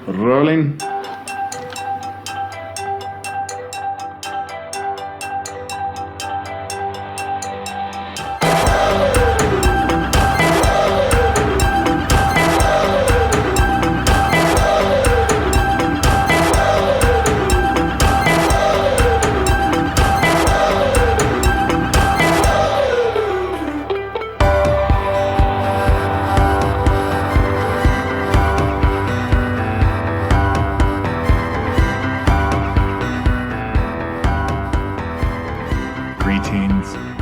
Rolling.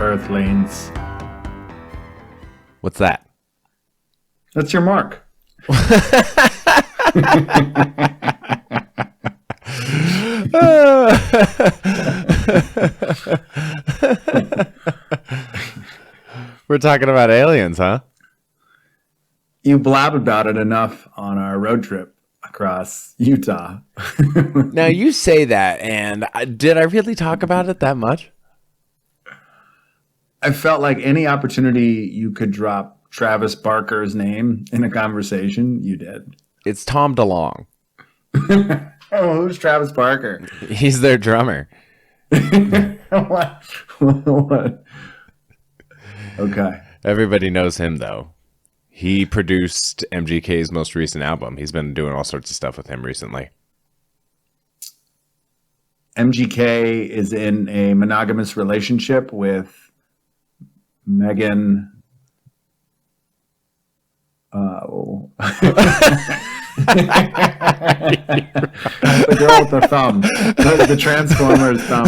Earthlings. What's that? That's your mark. We're talking about aliens, huh? You blabbed about it enough on our road trip across Utah. Now you say that, and did I really talk about it that much? I felt like any opportunity you could drop Travis Barker's name in a conversation, you did. It's Tom DeLonge. Oh, who's Travis Barker? He's their drummer. What? Okay. Everybody knows him, though. He produced MGK's most recent album. He's been doing all sorts of stuff with him recently. MGK is in a monogamous relationship with Megan. The girl with the thumb, the Transformers thumb.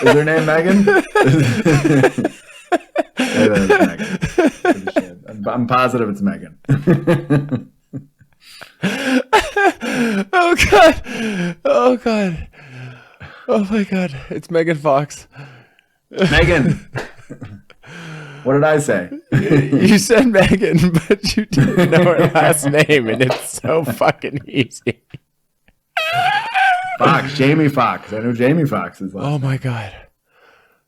Is her name Megan? It is Megan. I'm positive it's Megan. Oh god. Oh god. Oh my god. It's Megan Fox. Megan. What did I say? You said Megan, but you didn't know her last name, and it's so fucking easy. Fox, Jamie Fox. I know Jamie Fox is. Oh my god.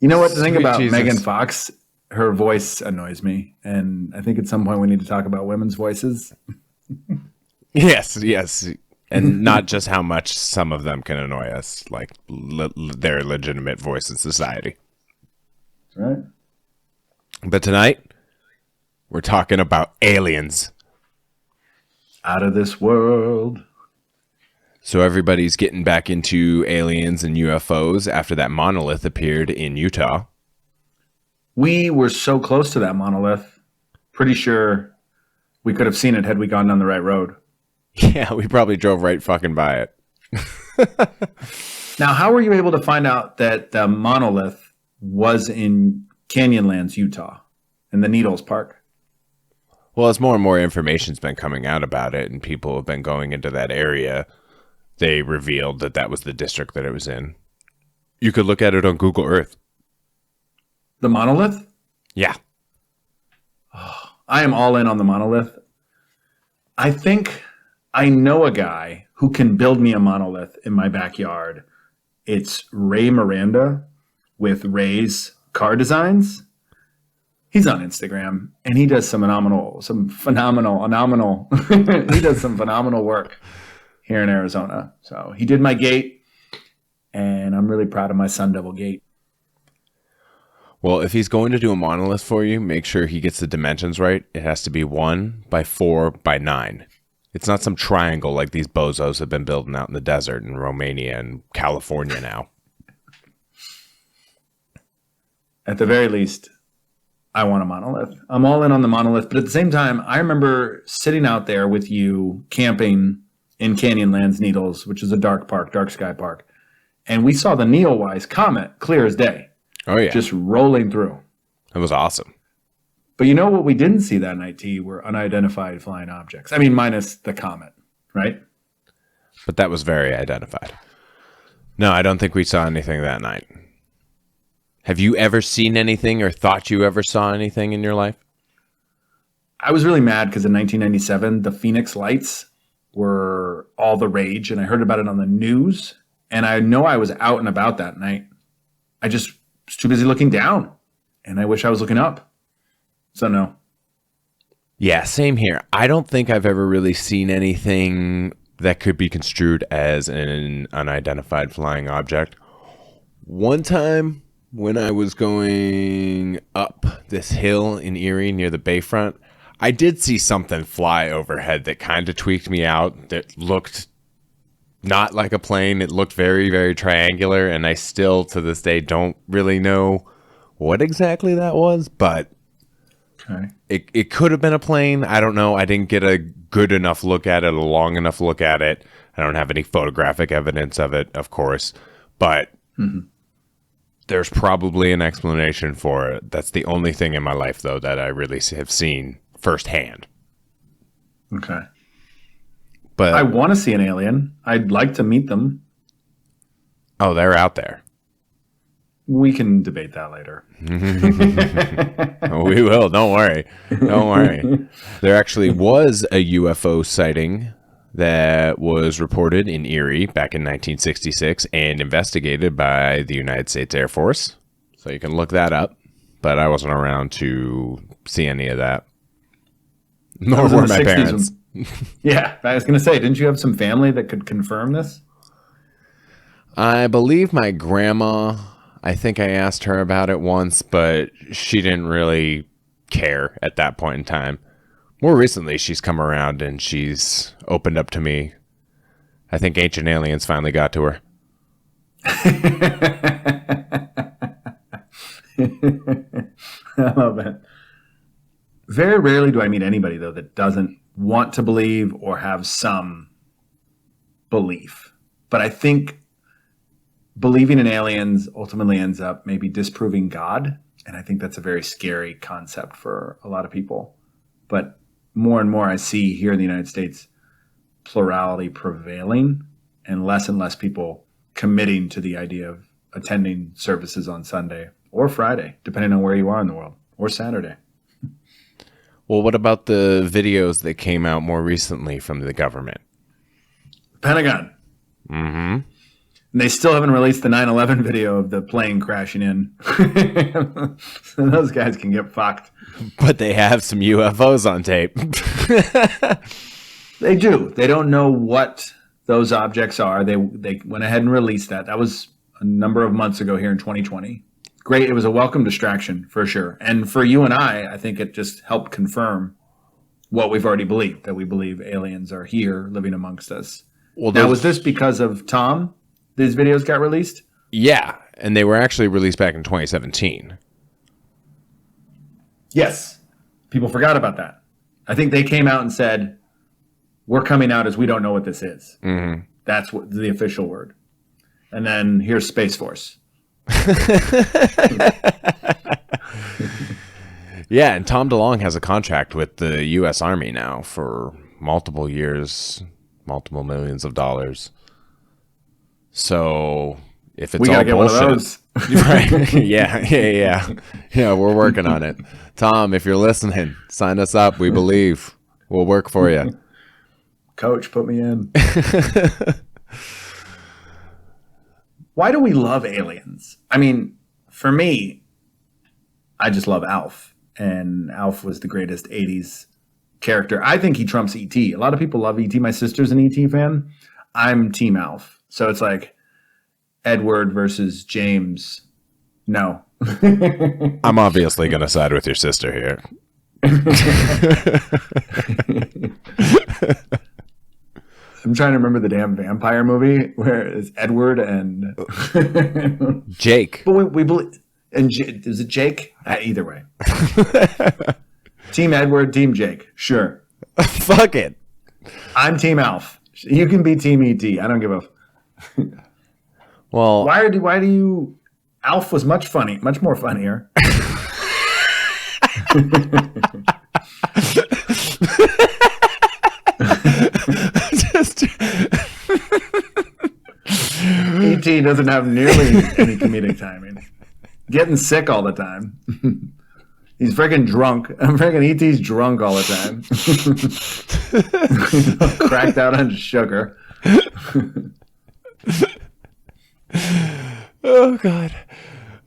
You know what? The thing Sweet about Jesus. Megan Fox, her voice annoys me, and I think at some point we need to talk about women's voices. Yes, and not just how much some of them can annoy us, like their legitimate voice in society. Right. But tonight, we're talking about aliens. Out of this world. So everybody's getting back into aliens and UFOs after that monolith appeared in Utah. We were so close to that monolith. Pretty sure we could have seen it had we gone down the right road. Yeah, we probably drove right fucking by it. Now, how were you able to find out that the monolith was in Canyonlands, Utah, in the Needles Park? Well, as more and more information's been coming out about it and people have been going into that area, they revealed that that was the district that it was in. You could look at it on Google Earth. The monolith? Yeah. Oh, I am all in on the monolith. I think I know a guy who can build me a monolith in my backyard. It's Ray Miranda with Ray's Car Designs. He's on Instagram and he does he does some phenomenal work here in Arizona. So he did my gate and I'm really proud of my Sun Devil gate. Well, if he's going to do a monolith for you, make sure he gets the dimensions right. It has to be 1 by 4 by 9. It's not some triangle like these bozos have been building out in the desert in Romania and California now. At the very least, I want a monolith. I'm all in on the monolith. But at the same time, I remember sitting out there with you camping in Canyonlands Needles, which is a dark sky park. And we saw the Neowise comet clear as day. Oh, yeah. Just rolling through. It was awesome. But you know what we didn't see that night, T, were unidentified flying objects. I mean, minus the comet, right? But that was very identified. No, I don't think we saw anything that night. Have you ever seen anything or thought you ever saw anything in your life? I was really mad because in 1997, the Phoenix Lights were all the rage, and I heard about it on the news. And I know I was out and about that night. I just was too busy looking down, and I wish I was looking up. So no. Yeah, same here. I don't think I've ever really seen anything that could be construed as an unidentified flying object. One time when I was going up this hill in Erie near the bayfront, I did see something fly overhead that kind of tweaked me out. That looked not like a plane. It looked very, very triangular, and I still, to this day, don't really know what exactly that was, but Okay. it could have been a plane. I don't know. I didn't get a good enough look at it, a long enough look at it. I don't have any photographic evidence of it, of course, but there's probably an explanation for it. That's the only thing in my life, though, that I really have seen firsthand. Okay. But I want to see an alien. I'd like to meet them. oh, they're out there. We can debate that later. We will. Don't worry. Don't worry. There actually was a UFO sighting that was reported in Erie back in 1966 and investigated by the United States Air Force. So you can look that up. But I wasn't around to see any of that. Nor was in were the my 60s parents. Yeah, I was going to say, didn't you have some family that could confirm this? I believe my grandma, I think I asked her about it once, but she didn't really care at that point in time. More recently, she's come around and she's opened up to me. I think Ancient Aliens finally got to her. I love it. Very rarely do I meet anybody, though, that doesn't want to believe or have some belief. But I think believing in aliens ultimately ends up maybe disproving God. And I think that's a very scary concept for a lot of people. But more and more I see here in the United States plurality prevailing and less people committing to the idea of attending services on Sunday or Friday, depending on where you are in the world, or Saturday. Well, what about the videos that came out more recently from the government? Pentagon. Mm-hmm. And they still haven't released the 9/11 video of the plane crashing in. So those guys can get fucked. But they have some UFOs on tape. They do. They don't know what those objects are. They went ahead and released that. That was a number of months ago here in 2020. Great. It was a welcome distraction for sure. And for you and I think it just helped confirm what we've already believed, that we believe aliens are here living amongst us. Well, now, was this because of Tom? These videos got released? Yeah, and they were actually released back in 2017. Yes. People forgot about that. I think they came out and said, we're coming out as we don't know what this is. Mm-hmm. That's what the official word. And then here's Space Force. Yeah, and Tom DeLonge has a contract with the U.S. Army now for multiple years, multiple millions of dollars. So if it's we all gotta get bullshit, one of those. right? Yeah, we're working on it. Tom, if you're listening, sign us up. We believe we'll work for you. Coach, put me in. Why do we love aliens? I mean, for me, I just love Alf. And Alf was the greatest 80s character. I think he trumps E.T. A lot of people love E.T. My sister's an E.T. fan. I'm Team Alf. So it's like Edward versus James. No. I'm obviously going to side with your sister here. I'm trying to remember the damn vampire movie where it's Edward and Jake. But we believe. And is it Jake? Either way. Team Edward, Team Jake. Sure. Fuck it. I'm Team Alf. You can be Team E.T. I don't give a. Well, why do you? Alf was much more funnier. E.T. doesn't have nearly any comedic timing. Getting sick all the time. He's freaking drunk. I'm freaking E.T.'s drunk all the time. Cracked out on sugar. Oh, God.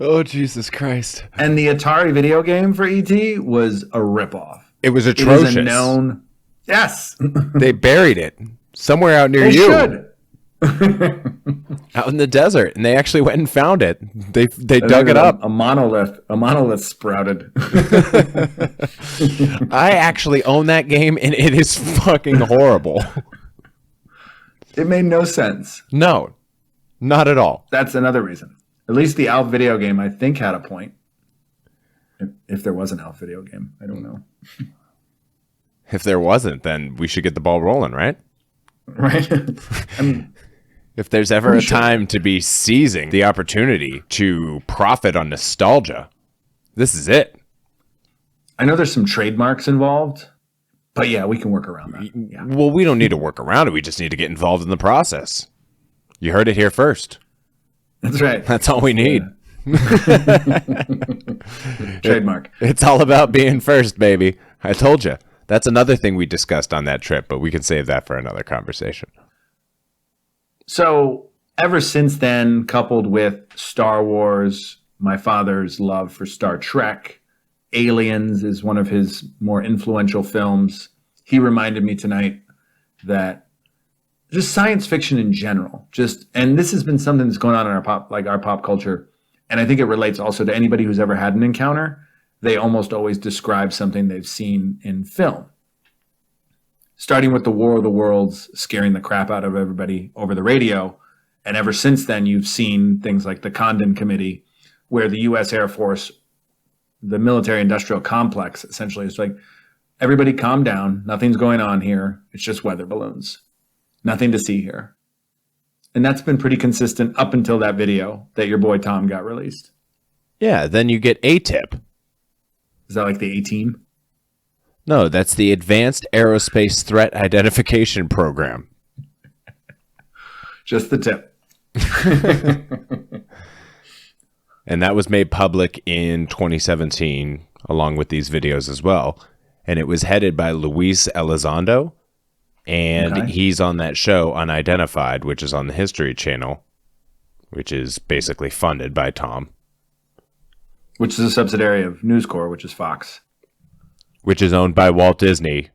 Oh, Jesus Christ. And the Atari video game for ET was a ripoff. It was It atrocious. is a known... Yes. They buried it somewhere out near They you. should. Out in the desert, and they actually went and found it. They dug it up. A monolith sprouted. I actually own that game, and it is fucking horrible. It made no sense. No, not at all. That's another reason. At least the Alf video game, I think, had a point. If there was an Alf video game, I don't know. If there wasn't, then we should get the ball rolling, right? Right. If there's ever a time to be seizing the opportunity to profit on nostalgia, this is it. I know there's some trademarks involved, but yeah, we can work around that. Yeah. Well, we don't need to work around it. We just need to get involved in the process. You heard it here first. That's right. That's all we need. Trademark. It's all about being first, baby. I told you. That's another thing we discussed on that trip, but we can save that for another conversation. So ever since then, coupled with Star Wars, my father's love for Star Trek, Aliens is one of his more influential films. He reminded me tonight that just science fiction in general, and this has been something that's going on in our pop culture. And I think it relates also to anybody who's ever had an encounter. They almost always describe something they've seen in film. Starting with the War of the Worlds scaring the crap out of everybody over the radio. And ever since then, you've seen things like the Condon Committee, where the U.S. Air Force, the military-industrial complex, essentially is like, everybody calm down. Nothing's going on here. It's just weather balloons. Nothing to see here. And that's been pretty consistent up until that video that your boy Tom got released. Yeah, then you get AATIP. Is that like the A-Team? No, that's the Advanced Aerospace Threat Identification Program. Just the tip. And that was made public in 2017, along with these videos as well. And it was headed by Luis Elizondo. And he's on that show, Unidentified, which is on the History Channel, which is basically funded by Tom. Which is a subsidiary of News Corp, which is Fox. Which is owned by Walt Disney.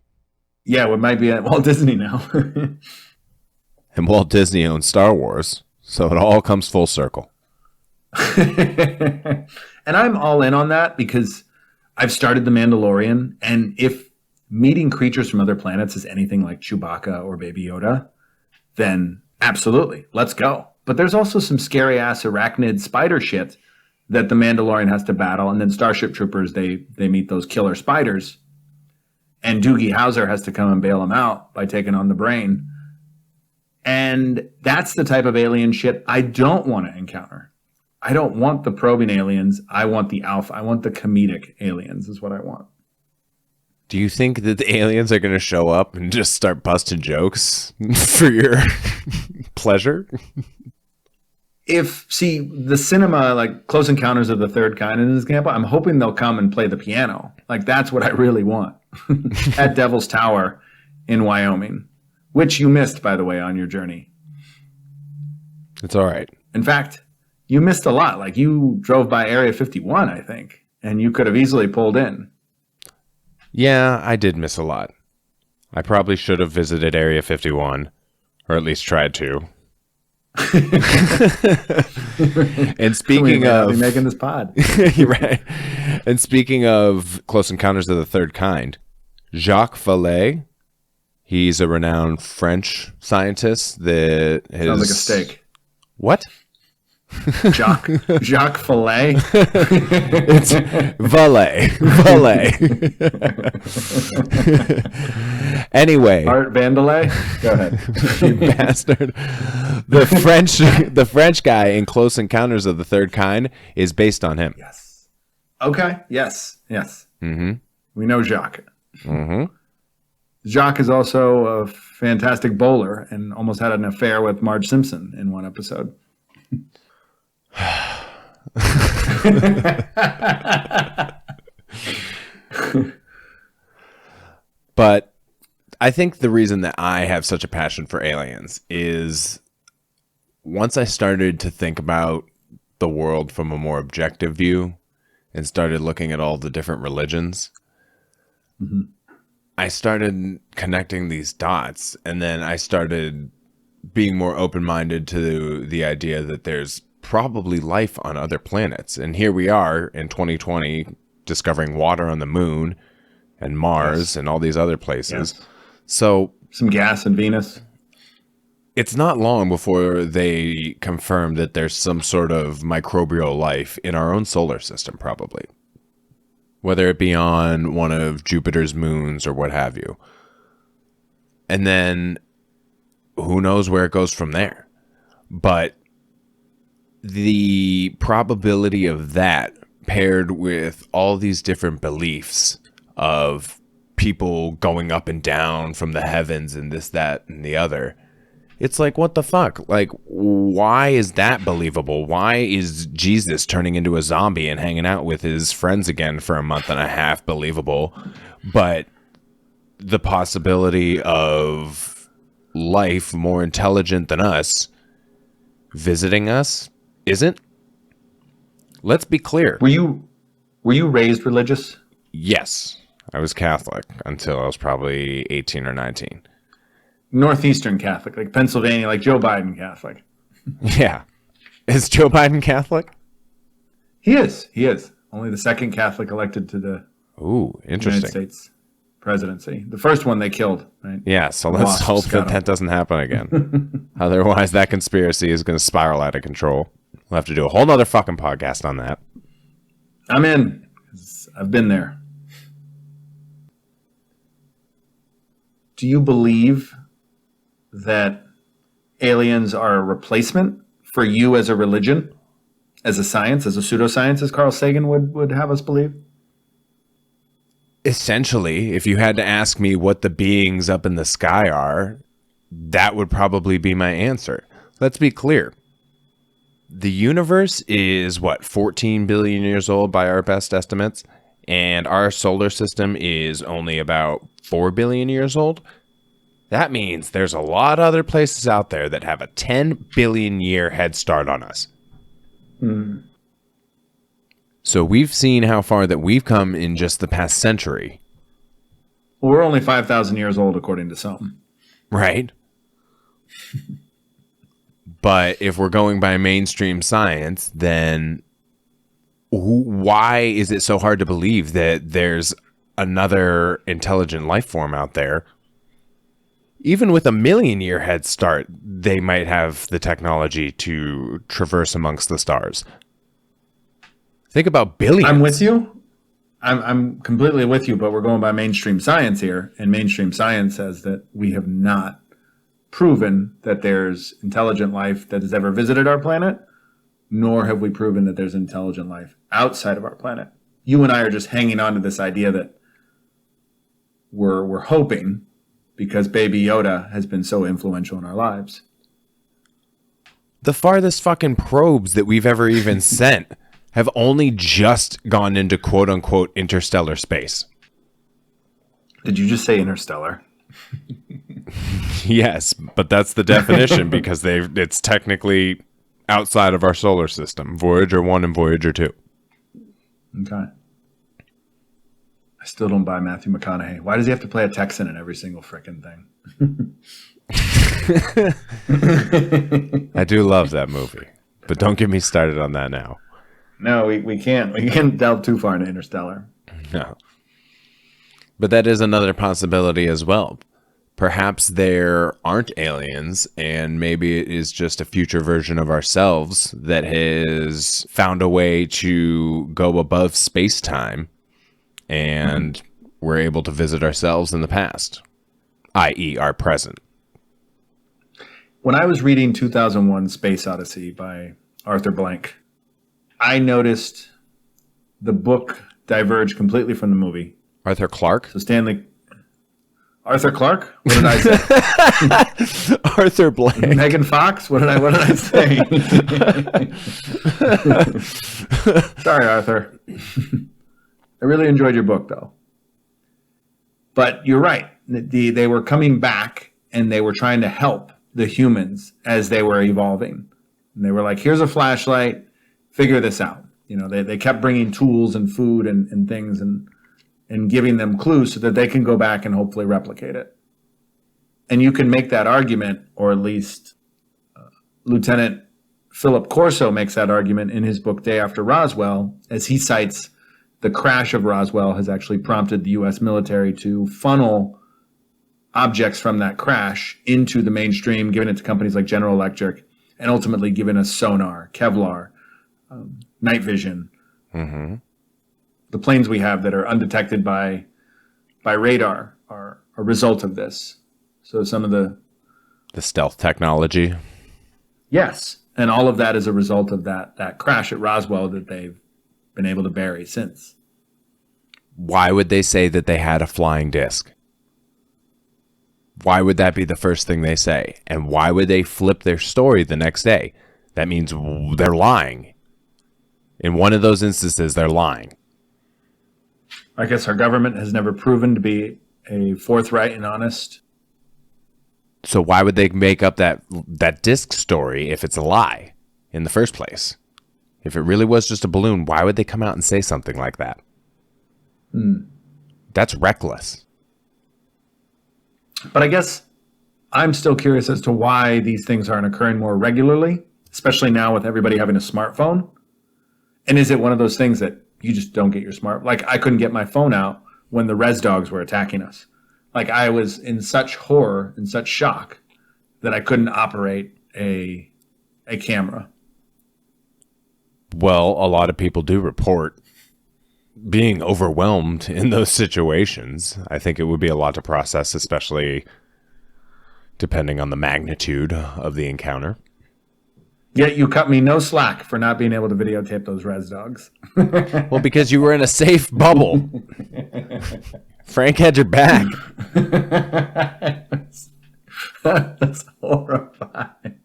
Yeah, it might be at Walt Disney now. And Walt Disney owns Star Wars, so it all comes full circle. And I'm all in on that because I've started The Mandalorian, and if meeting creatures from other planets is anything like Chewbacca or Baby Yoda, then absolutely, let's go. But there's also some scary-ass arachnid spider shit that the Mandalorian has to battle, and then Starship Troopers, they meet those killer spiders, and Doogie Howser has to come and bail them out by taking on the brain. And that's the type of alien shit I don't want to encounter. I don't want the probing aliens. I want the alpha. I want the comedic aliens is what I want. Do you think that the aliens are going to show up and just start busting jokes for your pleasure? See, the cinema, like Close Encounters of the Third Kind, in this example, I'm hoping they'll come and play the piano. Like, that's what I really want. At Devil's Tower in Wyoming, which you missed, by the way, on your journey. It's all right. In fact, you missed a lot. Like, you drove by Area 51, I think, and you could have easily pulled in. Yeah, I did miss a lot. I probably should have visited Area 51, or at least tried to. And speaking of be making this pod. Right. And speaking of Close Encounters of the Third Kind, Jacques Vallée, he's a renowned French scientist that has... Sounds like a steak. What? Jacques Vallée. It's Vallée. Anyway, Art Vandelay. Go ahead. You bastard. The French guy in Close Encounters of the Third Kind is based on him. Yes. Okay. Yes. Mm-hmm. We know Jacques. Mm-hmm. Jacques is also a fantastic bowler and almost had an affair with Marge Simpson in one episode. But I think the reason that I have such a passion for aliens is once I started to think about the world from a more objective view and started looking at all the different religions, I started connecting these dots, and then I started being more open-minded to the idea that there's probably life on other planets. And here we are in 2020 discovering water on the moon and Mars and all these other places. Yes. So some gas in Venus. It's not long before they confirm that there's some sort of microbial life in our own solar system, probably. Whether it be on one of Jupiter's moons or what have you. And then who knows where it goes from there. But the probability of that paired with all these different beliefs of people going up and down from the heavens and this, that, and the other. It's like, what the fuck? Like, why is that believable? Why is Jesus turning into a zombie and hanging out with his friends again for a month and a half believable? But the possibility of life more intelligent than us visiting us isn't? Let's be clear. Were you raised religious? Yes. I was Catholic until I was probably 18 or 19. Northeastern Catholic, like Pennsylvania, like Joe Biden Catholic. Yeah. Is Joe Biden Catholic? He is. Only the second Catholic elected to the interesting. United States presidency. The first one they killed, right? Yeah, so let's hope that doesn't happen again. Otherwise, that conspiracy is going to spiral out of control. We'll have to do a whole nother fucking podcast on that. I'm in. I've been there. Do you believe that aliens are a replacement for you as a religion, as a science, as a pseudoscience, as Carl Sagan would have us believe? Essentially, if you had to ask me what the beings up in the sky are, that would probably be my answer. Let's be clear. The universe is, 14 billion years old by our best estimates, and our solar system is only about 4 billion years old. That means there's a lot of other places out there that have a 10 billion year head start on us. So we've seen how far that we've come in just the past century. Well, we're only 5,000 years old, according to some. Right? But if we're going by mainstream science, then why is it so hard to believe that there's another intelligent life form out there? Even with a 1,000,000-year head start, they might have the technology to traverse amongst the stars. Think about billions. I'm with you. I'm completely with you, but we're going by mainstream science here, and mainstream science says that we have not proven that there's intelligent life that has ever visited our planet, nor have we proven that there's intelligent life outside of our planet. You and I are just hanging on to this idea that we're hoping, because Baby Yoda has been so influential in our lives. The farthest fucking probes that we've ever even sent have only just gone into quote-unquote interstellar space. Did you just say interstellar? Yes, but that's the definition because it's technically outside of our solar system. Voyager 1 and Voyager 2. Okay. I still don't buy Matthew McConaughey. Why does he have to play a Texan in every single frickin' thing? I do love that movie, but don't get me started on that now. No, we can't. We can't delve too far into Interstellar. No. But that is another possibility as well. Perhaps there aren't aliens, and maybe it is just a future version of ourselves that has found a way to go above space-time, and we're able to visit ourselves in the past, i.e. our present. When I was reading 2001 Space Odyssey by Arthur Blank, I noticed the book diverged completely from the movie. Arthur Clarke? So Arthur Clarke? What did I say? Arthur Blank. Megan Fox? What did I say? Sorry, Arthur. I really enjoyed your book, though. But you're right. They were coming back, and they were trying to help the humans as they were evolving. And they were like, here's a flashlight. figure this out. You know, they kept bringing tools and food and things and giving them clues so that they can go back and hopefully replicate it. And you can make that argument, or at least Lieutenant Philip Corso makes that argument in his book Day After Roswell, as he cites the crash of Roswell has actually prompted the U.S. military to funnel objects from that crash into the mainstream, giving it to companies like General Electric, and ultimately giving us sonar, Kevlar, night vision. Mm-hmm. The planes we have that are undetected by radar are a result of this. So some of the stealth technology. Yes. And all of that is a result of that crash at Roswell that they've been able to bury since. Why would they say that they had a flying disc? Why would that be the first thing they say? And why would they flip their story the next day? That means they're lying. In one of those instances, they're lying. I guess our government has never proven to be a forthright and honest. So why would they make up that disc story if it's a lie in the first place? If it really was just a balloon, why would they come out and say something like that? That's reckless. But I guess I'm still curious as to why these things aren't occurring more regularly, especially now with everybody having a smartphone. And is it one of those things that you just don't get your like I couldn't get my phone out when the res dogs were attacking us. Like I was in such horror and such shock that I couldn't operate a camera. Well, a lot of people do report being overwhelmed in those situations. I think it would be a lot to process, especially depending on the magnitude of the encounter. Yet you cut me no slack for not being able to videotape those res dogs. Well, because you were in a safe bubble. Frank had your back. That's horrifying.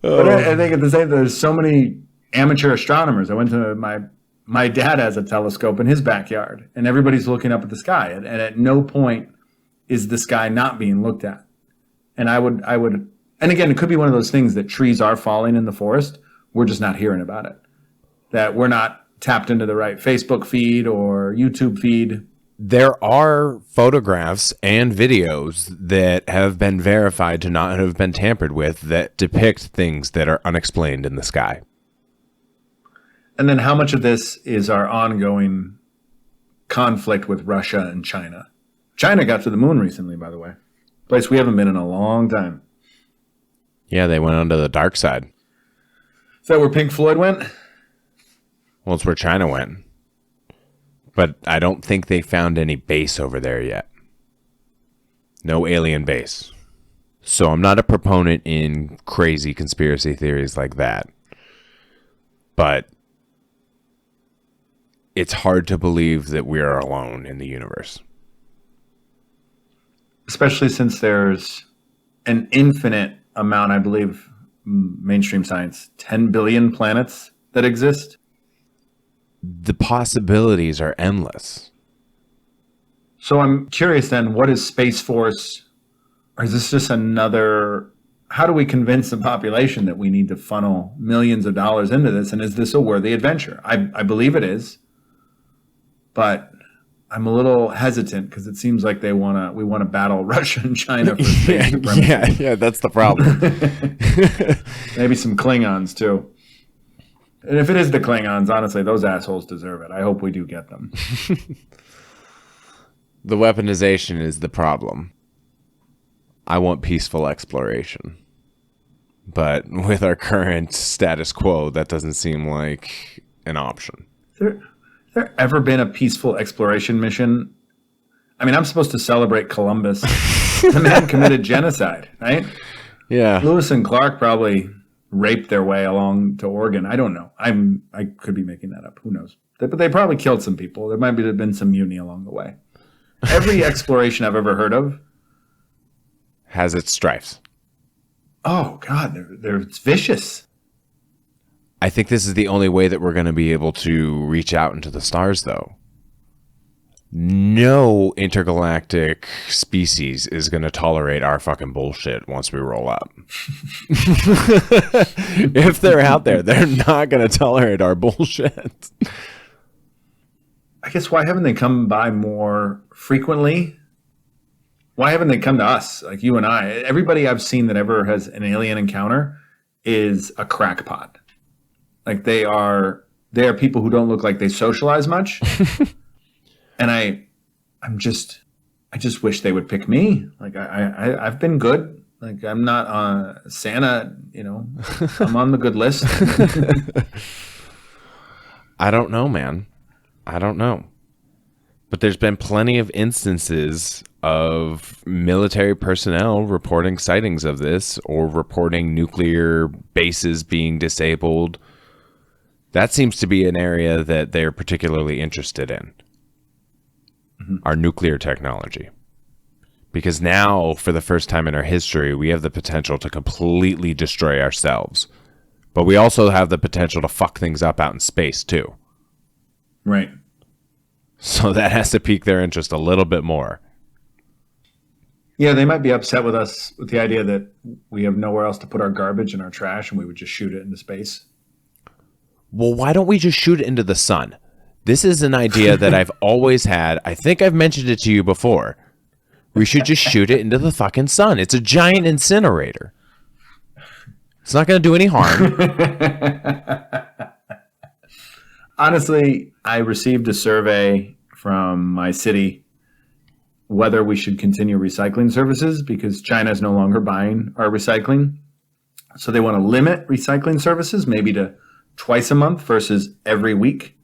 But I think at the same time, there's so many amateur astronomers. I went to my dad has a telescope in his backyard, and everybody's looking up at the sky, and at no point is the sky not being looked at. And I would, and again, it could be one of those things that trees are falling in the forest. We're just not hearing about it. That we're not tapped into the right Facebook feed or YouTube feed. There are photographs and videos that have been verified to not have been tampered with that depict things that are unexplained in the sky. And then how much of this is our ongoing conflict with Russia and China? China got to the moon recently, by the way. Place we haven't been in a long time. Yeah, they went onto the dark side. Is that where Pink Floyd went? Well, it's where China went. But I don't think they found any base over there yet. No alien base. So I'm not a proponent in crazy conspiracy theories like that. But it's hard to believe that we are alone in the universe. Especially since there's an infinite amount, I believe, mainstream science, 10 billion planets that exist. The possibilities are endless. So I'm curious then, what is Space Force? Or is this just another, how do we convince the population that we need to funnel millions of dollars into this? And is this a worthy adventure? I believe it is. But I'm a little hesitant because it seems like we want to battle Russia and China for space supremacy. Yeah, that's the problem. Maybe some Klingons too. And if it is the Klingons, honestly, those assholes deserve it. I hope we do get them. The weaponization is the problem. I want peaceful exploration. But with our current status quo, that doesn't seem like an option. Has there ever been a peaceful exploration mission? I mean, I'm supposed to celebrate Columbus. The man committed genocide, right? Yeah. Lewis and Clark probably raped their way along to Oregon. I don't know. I could be making that up. Who knows? But they probably killed some people. There might have been some mutiny along the way. Every exploration I've ever heard of has its strifes. Oh, God. It's vicious. I think this is the only way that we're going to be able to reach out into the stars, though. no intergalactic species is going to tolerate our fucking bullshit once we roll up. If they're out there, they're not going to tolerate our bullshit. I guess why haven't they come by more frequently? Why haven't they come to us, like you and I? Everybody I've seen that ever has an alien encounter is a crackpot. Like they are people who don't look like they socialize much. And I just wish they would pick me. Like I've been good. Like I'm not Santa, I'm on the good list. I don't know, man. I don't know. But there's been plenty of instances of military personnel reporting sightings of this or reporting nuclear bases being disabled. That seems to be an area that they're particularly interested in. Mm-hmm. Our nuclear technology. Because now, for the first time in our history, we have the potential to completely destroy ourselves. But we also have the potential to fuck things up out in space, too. Right. So that has to pique their interest a little bit more. Yeah, they might be upset with us with the idea that we have nowhere else to put our garbage and our trash, and we would just shoot it into space. Well, why don't we just shoot it into the sun? This is an idea that I've always had. I think I've mentioned it to you before. We should just shoot it into the fucking sun. It's a giant incinerator. It's not going to do any harm. Honestly, I received a survey from my city whether we should continue recycling services because China is no longer buying our recycling. So they want to limit recycling services maybe to twice a month versus every week.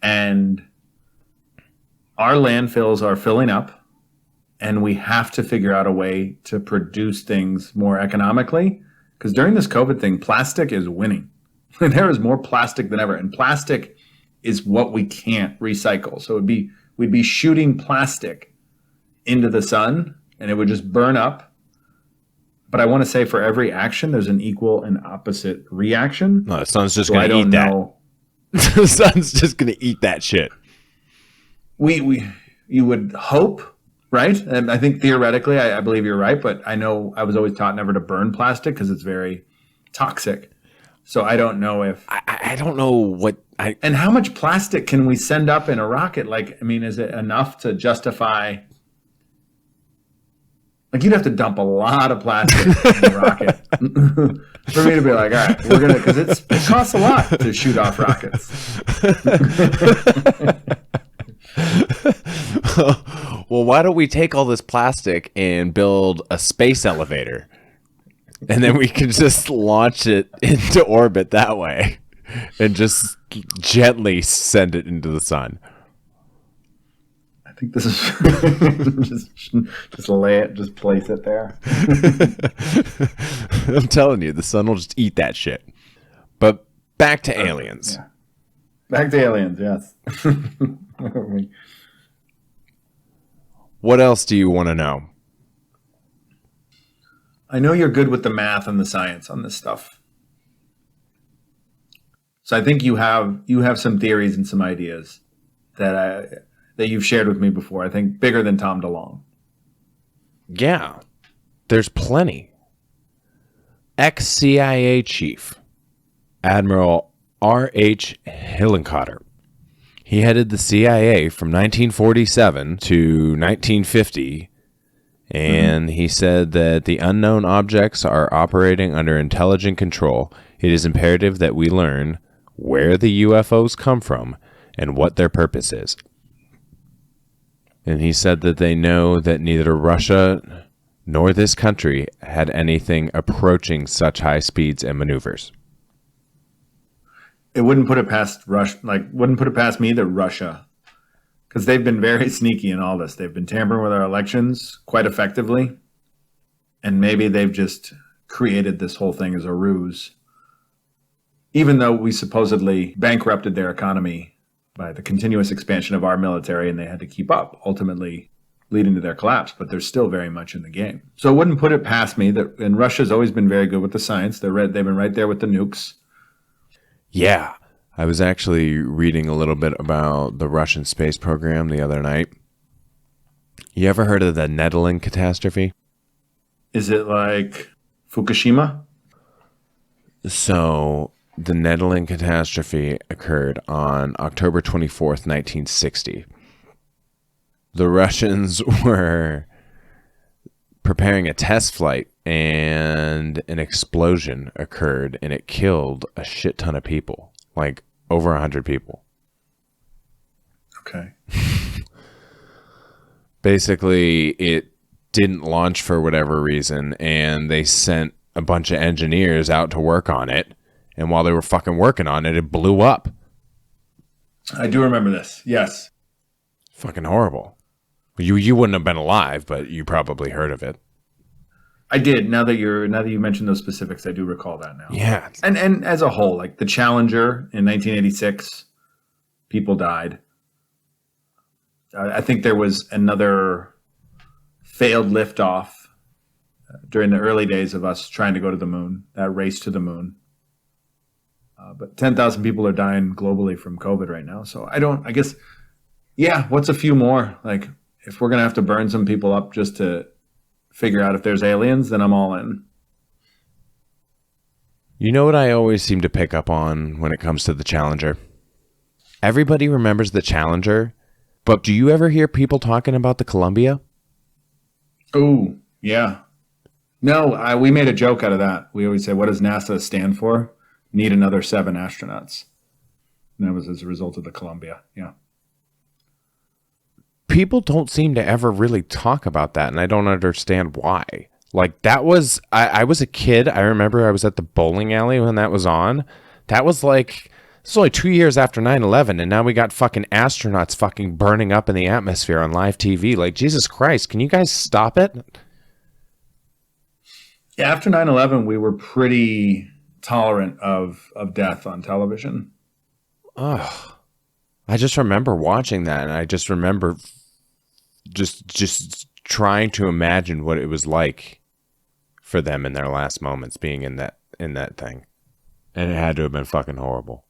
And our landfills are filling up, and we have to figure out a way to produce things more economically. Because during this COVID thing, plastic is winning. There is more plastic than ever, and plastic is what we can't recycle. So we'd be shooting plastic into the sun, and it would just burn up. But I want to say for every action, there's an equal and opposite reaction. No, the sun's just going to eat that. The sun's just going to eat that shit. You would hope, right? And I think theoretically, I believe you're right. But I know I was always taught never to burn plastic because it's very toxic. So I don't know if I don't know what and how much plastic can we send up in a rocket? Like, I mean, is it enough to justify? Like, you'd have to dump a lot of plastic in a rocket for me to be like, all right, we're gonna, because it costs a lot to shoot off rockets. Well, why don't we take all this plastic and build a space elevator? And then we can just launch it into orbit that way and just gently send it into the sun. I think this is just lay it, just place it there. I'm telling you, the sun will just eat that shit. But back to aliens. Yeah. Back to aliens, yes. What else do you want to know? I know you're good with the math and the science on this stuff. So I think you have some theories and some ideas that you've shared with me before. I think bigger than Tom DeLonge. Yeah, there's plenty. Ex-CIA chief, Admiral R.H. Hillenkotter. He headed the CIA from 1947 to 1950, and he said that the unknown objects are operating under intelligent control. It is imperative that we learn where the UFOs come from and what their purpose is. And he said that they know that neither Russia nor this country had anything approaching such high speeds and maneuvers. It wouldn't put it past wouldn't put it past me that Russia, because they've been very sneaky in all this. They've been tampering with our elections quite effectively, and maybe they've just created this whole thing as a ruse. Even though we supposedly bankrupted their economy by the continuous expansion of our military, and they had to keep up, ultimately leading to their collapse, but they're still very much in the game. So it wouldn't put it past me that, and Russia's always been very good with the science. They've been right there with the nukes. Yeah. I was actually reading a little bit about the Russian space program the other night. You ever heard of the Nedeling catastrophe? Is it like Fukushima? So the Nedeling catastrophe occurred on October 24th, 1960. The Russians were preparing a test flight and an explosion occurred and it killed a shit ton of people, like over 100 people. Okay. Basically, it didn't launch for whatever reason, and they sent a bunch of engineers out to work on it. And while they were fucking working on it, it blew up. I do remember this. Yes. Fucking horrible. You wouldn't have been alive, but you probably heard of it. I did. Now that you mentioned those specifics, I do recall that now. Yeah. And as a whole, like the Challenger in 1986, people died. I think there was another failed liftoff during the early days of us trying to go to the moon, that race to the moon. But 10,000 people are dying globally from COVID right now. So I guess, yeah, what's a few more? Like, if we're going to have to burn some people up just to figure out if there's aliens, then I'm all in. You know what I always seem to pick up on when it comes to the Challenger? Everybody remembers the Challenger, but do you ever hear people talking about the Columbia? Oh, yeah. No, we made a joke out of that. We always say, what does NASA stand for? Need another 7 astronauts. And that was as a result of the Columbia. Yeah. People don't seem to ever really talk about that, and I don't understand why. Like, that was... I was a kid. I remember I was at the bowling alley when that was on. That was like... It's only 2 years after 9/11, and now we got fucking astronauts fucking burning up in the atmosphere on live TV. Like, Jesus Christ, can you guys stop it? Yeah, after 9/11, we were pretty tolerant of death on television. Ugh. I just remember watching that, and I just remember just trying to imagine what it was like for them in their last moments being in that thing. And it had to have been fucking horrible.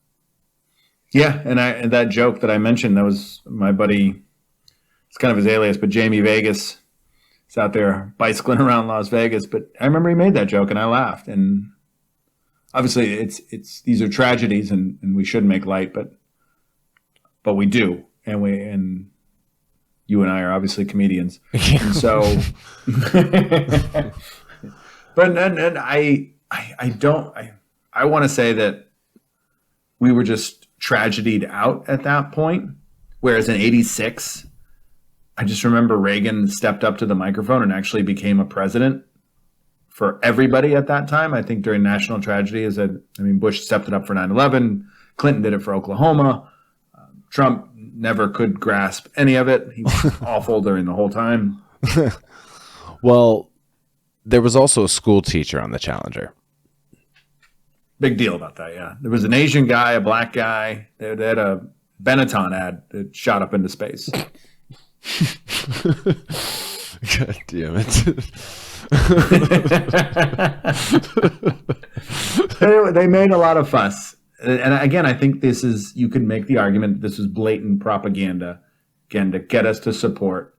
Yeah, and that joke that I mentioned, that was my buddy, it's kind of his alias, but Jamie Vegas is out there bicycling around Las Vegas. But I remember he made that joke and I laughed. And obviously it's these are tragedies and we shouldn't make light, but we do. And you and I are obviously comedians. And so but and I want to say that we were just tragedied out at that point. Whereas in 86, I just remember Reagan stepped up to the microphone and actually became a president for everybody at that time. I think during national tragedy, Bush stepped it up for 9/11. Clinton did it for Oklahoma. Trump never could grasp any of it. He was awful during the whole time. Well, there was also a school teacher on the Challenger. Big deal about that, yeah. There was an Asian guy, a black guy. They had a Benetton ad that shot up into space. God damn it. They made a lot of fuss. And again, I think you can make the argument that this is blatant propaganda, again, to get us to support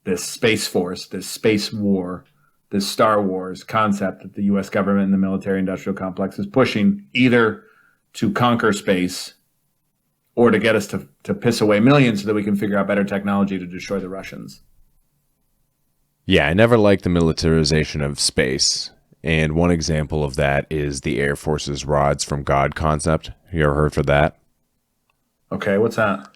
this Space Force, this space war, this Star Wars concept that the U.S. government and the military-industrial complex is pushing, either to conquer space or to get us to piss away millions so that we can figure out better technology to destroy the Russians. Yeah, I never liked the militarization of space. And one example of that is the Air Force's rods from God concept. You ever heard of that? Okay, what's that?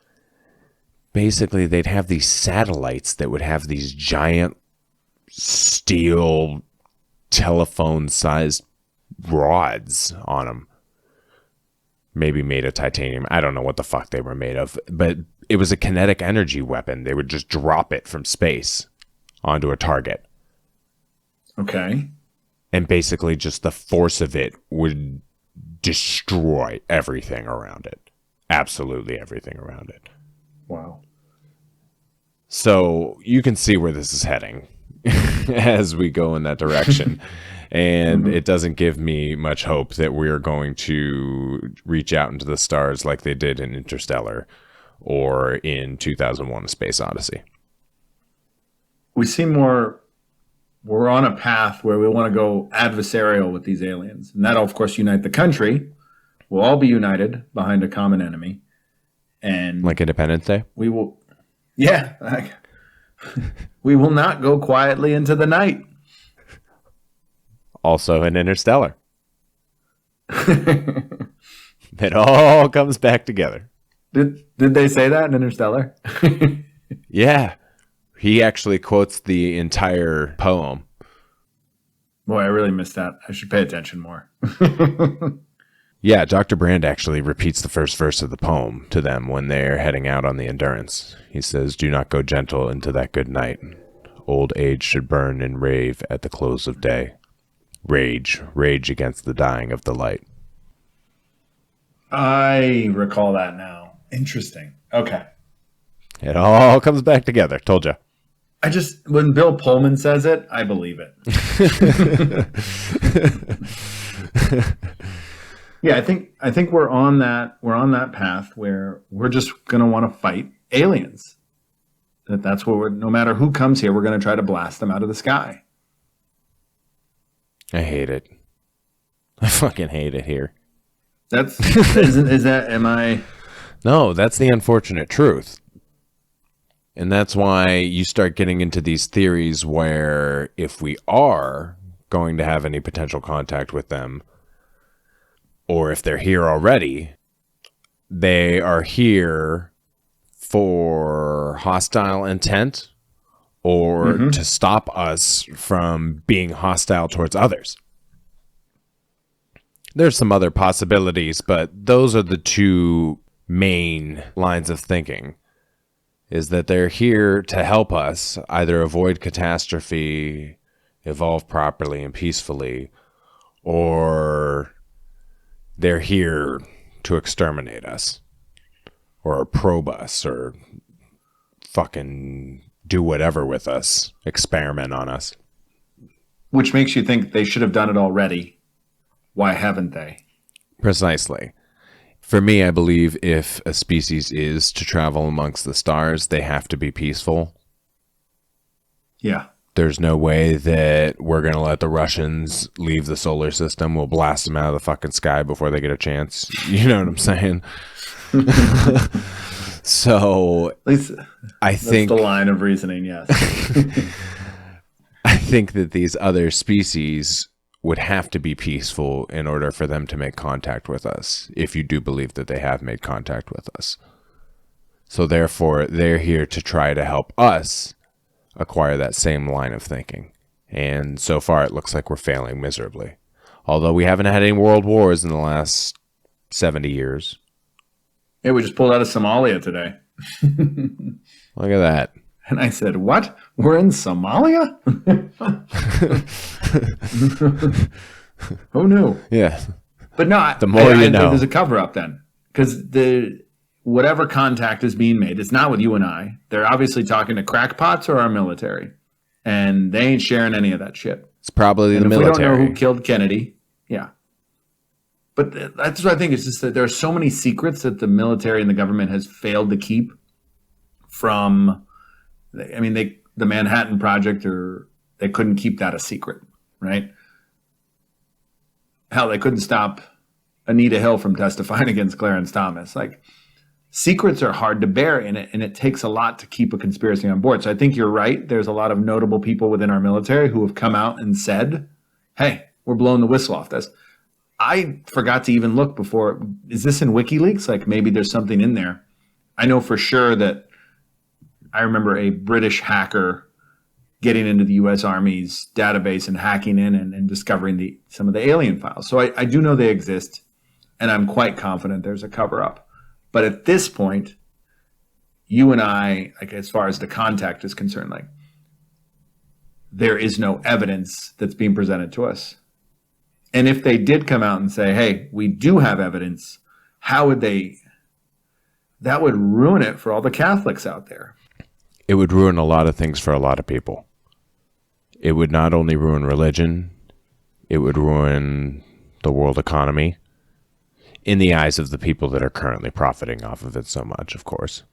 Basically, they'd have these satellites that would have these giant steel telephone-sized rods on them. Maybe made of titanium. I don't know what the fuck they were made of. But it was a kinetic energy weapon. They would just drop it from space onto a target. Okay. And basically just the force of it would destroy everything around it. Absolutely everything around it. Wow. So you can see where this is heading. as we go in that direction. And it doesn't give me much hope that we're going to reach out into the stars like they did in Interstellar or in 2001: A Space Odyssey. We seem more, we're on a path where we want to go adversarial with these aliens. And that'll, of course, unite the country. We'll all be united behind a common enemy. And like Independence Day? We will, yeah. We will not go quietly into the night. Also in Interstellar. It all comes back together. Did they say that in Interstellar? Yeah. He actually quotes the entire poem. Boy, I really missed that. I should pay attention more. Yeah, Dr. Brand actually repeats the first verse of the poem to them when they're heading out on the Endurance. He says, "Do not go gentle into that good night. Old age should burn and rave at the close of day. Rage, rage against the dying of the light." I recall that now. Interesting. Okay. It all comes back together. Told you. When Bill Pullman says it, I believe it. Yeah, I think we're on that path where we're just going to want to fight aliens. That's what no matter who comes here, we're going to try to blast them out of the sky. I hate it. I fucking hate it here. Am I? No, that's the unfortunate truth. And that's why you start getting into these theories where if we are going to have any potential contact with them, or if they're here already, they are here for hostile intent or to stop us from being hostile towards others. There's some other possibilities, but those are the two main lines of thinking, is that they're here to help us either avoid catastrophe, evolve properly and peacefully, or they're here to exterminate us or probe us or fucking do whatever with us, experiment on us. Which makes you think they should have done it already. Why haven't they? Precisely. For me, I believe if a species is to travel amongst the stars, they have to be peaceful. Yeah. There's no way that we're going to let the Russians leave the solar system. We'll blast them out of the fucking sky before they get a chance. You know what I'm saying? So, at least I think that's the line of reasoning, yes. I think that these other species would have to be peaceful in order for them to make contact with us, if you do believe that they have made contact with us. So therefore, they're here to try to help us acquire that same line of thinking. And so far, it looks like we're failing miserably. Although we haven't had any world wars in the last 70 years. Yeah, we just pulled out of Somalia today. Look at that. And I said, what? We're in Somalia? Who knew? Yeah. But no, the more you know. There's a cover-up then. Because whatever contact is being made, it's not with you and I. They're obviously talking to crackpots or our military. And they ain't sharing any of that shit. It's probably the We military. don't know who killed Kennedy. Yeah. But that's what I think. It's just that there are so many secrets that the military and the government has failed to keep from... I mean, the Manhattan Project, or they couldn't keep that a secret, right? Hell, they couldn't stop Anita Hill from testifying against Clarence Thomas. Like, secrets are hard to bear in it, and it takes a lot to keep a conspiracy on board. So I think you're right. There's a lot of notable people within our military who have come out and said, hey, we're blowing the whistle off this. I forgot to even look before. Is this in WikiLeaks? Like, maybe there's something in there. I know for sure that I remember a British hacker getting into the U.S. Army's database and hacking in and discovering some of the alien files. So I do know they exist, and I'm quite confident there's a cover-up. But at this point, you and I, like, as far as the contact is concerned, like, there is no evidence that's being presented to us. And if they did come out and say, hey, we do have evidence, how would they? That would ruin it for all the Catholics out there. It would ruin a lot of things for a lot of people. It would not only ruin religion, it would ruin the world economy in the eyes of the people that are currently profiting off of it so much, of course.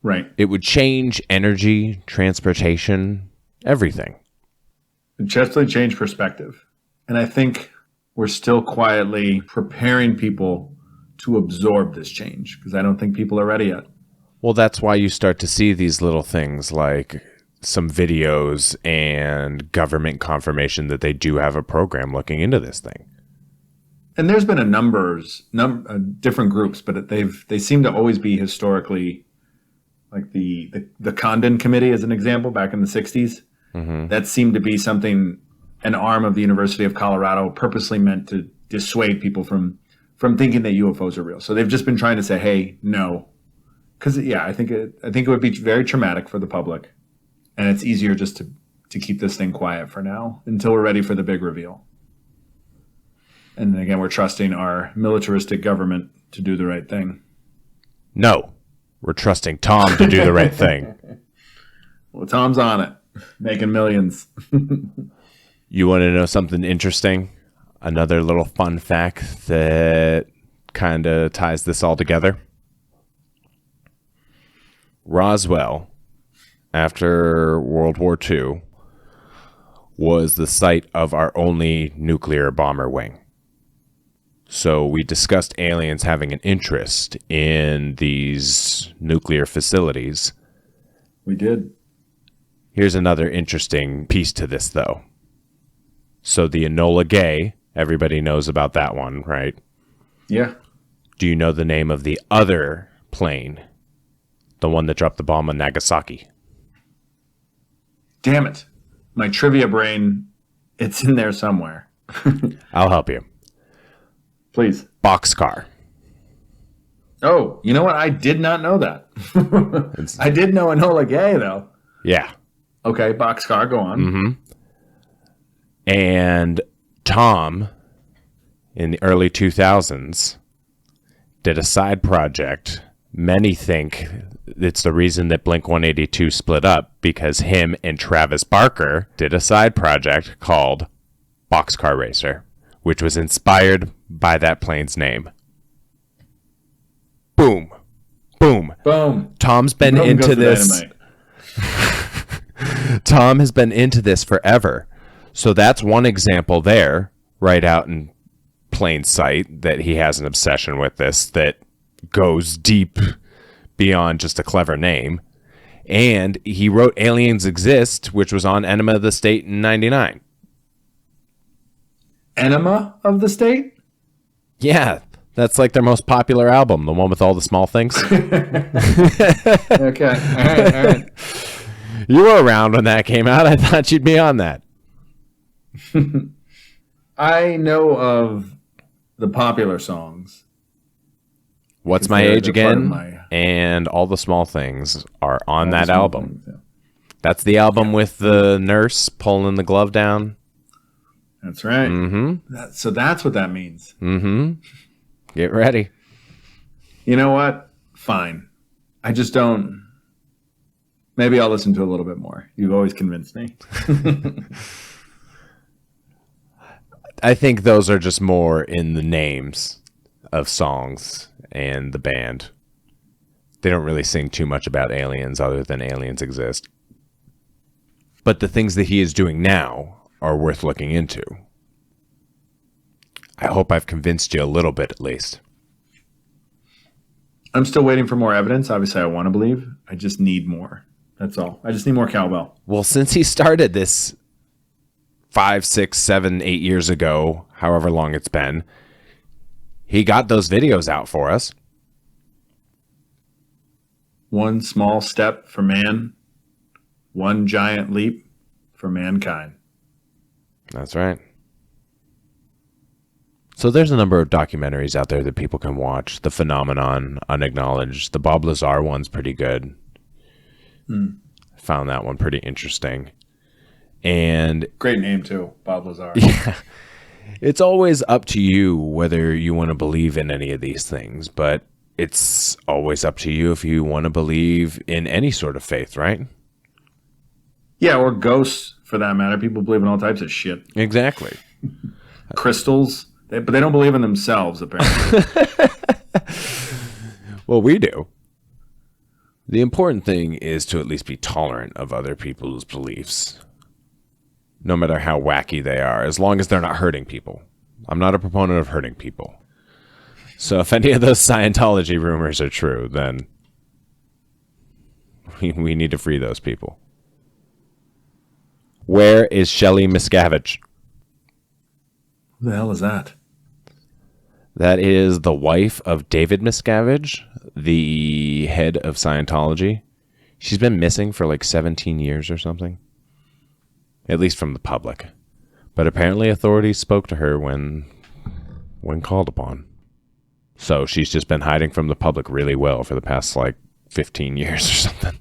Right. It would change energy, transportation, everything. It just would change perspective. And I think we're still quietly preparing people to absorb this change because I don't think people are ready yet. Well, that's why you start to see these little things like some videos and government confirmation that they do have a program looking into this thing. And there's been different groups, but they seem to always be historically, like the Condon Committee as an example, back in the 60s. Mm-hmm. That seemed to be something, an arm of the University of Colorado purposely meant to dissuade people from thinking that UFOs are real. So they've just been trying to say, hey, no. Because, yeah, I think it would be very traumatic for the public. And it's easier just to keep this thing quiet for now until we're ready for the big reveal. And again, we're trusting our militaristic government to do the right thing. No, we're trusting Tom to do the right thing. Well, Tom's on it, making millions. You want to know something interesting? Another little fun fact that kind of ties this all together. Roswell, after World War II, was the site of our only nuclear bomber wing. So we discussed aliens having an interest in these nuclear facilities. We did. Here's another interesting piece to this, though. So the Enola Gay, everybody knows about that one, right? Yeah. Do you know the name of the other plane? The one that dropped the bomb on Nagasaki? Damn it. My trivia brain, it's in there somewhere. I'll help you. Please. Bockscar. Oh, you know what? I did not know that. I did know Enola Gay, though. Yeah. Okay, Bockscar, go on. Mm-hmm. And Tom, in the early 2000s, did a side project. Many think it's the reason that Blink-182 split up, because him and Travis Barker did a side project called Bockscar Racer, which was inspired by that plane's name. Boom. Boom. Boom. Tom's been Boom into this. Tom has been into this forever. So that's one example there, right out in plain sight, that he has an obsession with this that goes deep beyond just a clever name. And he wrote Aliens Exist, which was on Enema of the State in 99. Enema of the State? Yeah, that's like their most popular album, the one with all the small things. Okay, all right. You were around when that came out. I thought you'd be on that. I know of the popular songs. What's My Age Again? And All the Small Things are on that album. Things, yeah. That's the album with the nurse pulling the glove down. That's right. Mm-hmm. So that's what that means. Mm-hmm. Get ready. You know what? Fine. I just don't. Maybe I'll listen to a little bit more. You've always convinced me. I think those are just more in the names of songs and the band. They don't really sing too much about aliens other than Aliens Exist. But the things that he is doing now are worth looking into. I hope I've convinced you a little bit at least. I'm still waiting for more evidence. Obviously, I want to believe. I just need more. That's all. I just need more cowbell. Well, since he started this 5, 6, 7, 8 years ago, however long it's been, he got those videos out for us. One small step for man, one giant leap for mankind. That's right. So there's a number of documentaries out there that people can watch. The Phenomenon, Unacknowledged. The Bob Lazar one's pretty good. Found that one pretty interesting. And great name too, Bob Lazar. Yeah. It's always up to you whether you want to believe in any of these things, but it's always up to you if you want to believe in any sort of faith, right? Yeah, or ghosts for that matter. People believe in all types of shit. Exactly. Crystals, but they don't believe in themselves, apparently. Well, we do. The important thing is to at least be tolerant of other people's beliefs, no matter how wacky they are, as long as they're not hurting people. I'm not a proponent of hurting people. So if any of those Scientology rumors are true, then we need to free those people. Where is Shelley Miscavige? Who the hell is that? That is the wife of David Miscavige, the head of Scientology. She's been missing for like 17 years or something. At least from the public. But apparently authorities spoke to her when called upon. So she's just been hiding from the public really well for the past like 15 years or something.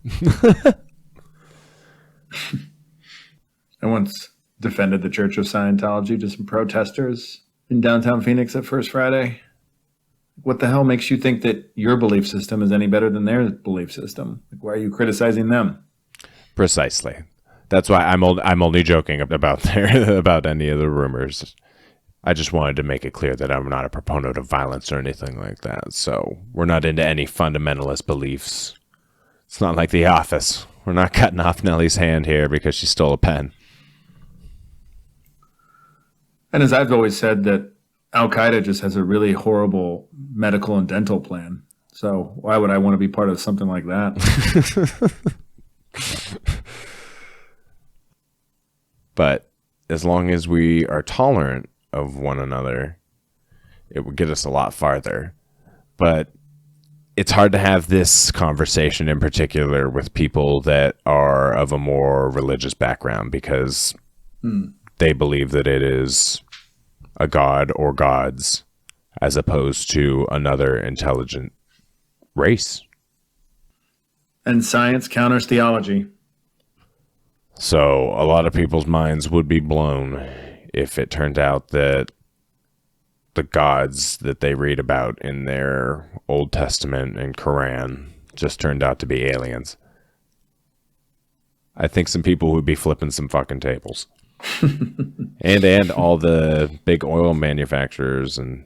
I once defended the Church of Scientology to some protesters in downtown Phoenix at First Friday. What the hell makes you think that your belief system is any better than their belief system? Like, why are you criticizing them? Precisely. That's why I'm only joking about about any of the rumors. I just wanted to make it clear that I'm not a proponent of violence or anything like that. So we're not into any fundamentalist beliefs. It's not like The Office. We're not cutting off Nellie's hand here because she stole a pen. And as I've always said, that Al-Qaeda just has a really horrible medical and dental plan. So why would I want to be part of something like that? But as long as we are tolerant of one another, it would get us a lot farther. But it's hard to have this conversation in particular with people that are of a more religious background because they believe that it is a god or gods as opposed to another intelligent race. And science counters theology. So a lot of people's minds would be blown if it turned out that the gods that they read about in their Old Testament and Quran just turned out to be aliens. I think some people would be flipping some fucking tables. and all the big oil manufacturers and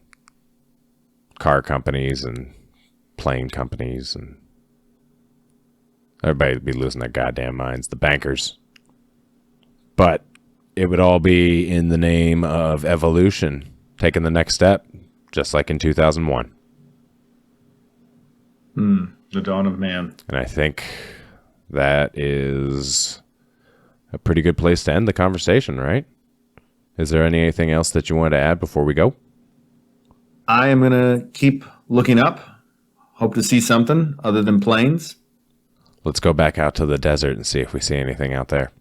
car companies and plane companies and everybody would be losing their goddamn minds. The bankers. But it would all be in the name of evolution, taking the next step, just like in 2001. The dawn of man. And I think that is a pretty good place to end the conversation, right? Is there anything else that you want to add before we go? I am going to keep looking up. Hope to see something other than planes. Let's go back out to the desert and see if we see anything out there.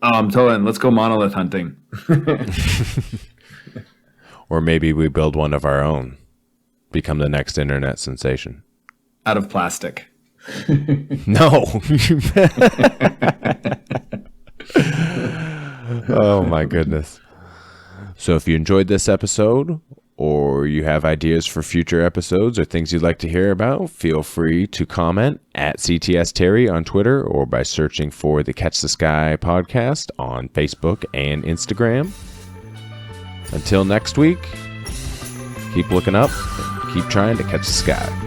Totally. Let's go monolith hunting. Or maybe we build one of our own. Become the next internet sensation. Out of plastic. No. Oh my goodness. So if you enjoyed this episode or you have ideas for future episodes or things you'd like to hear about, feel free to comment at CTS Terry on Twitter or by searching for the Catch the Sky podcast on Facebook and Instagram. Until next week, keep looking up and keep trying to catch the sky.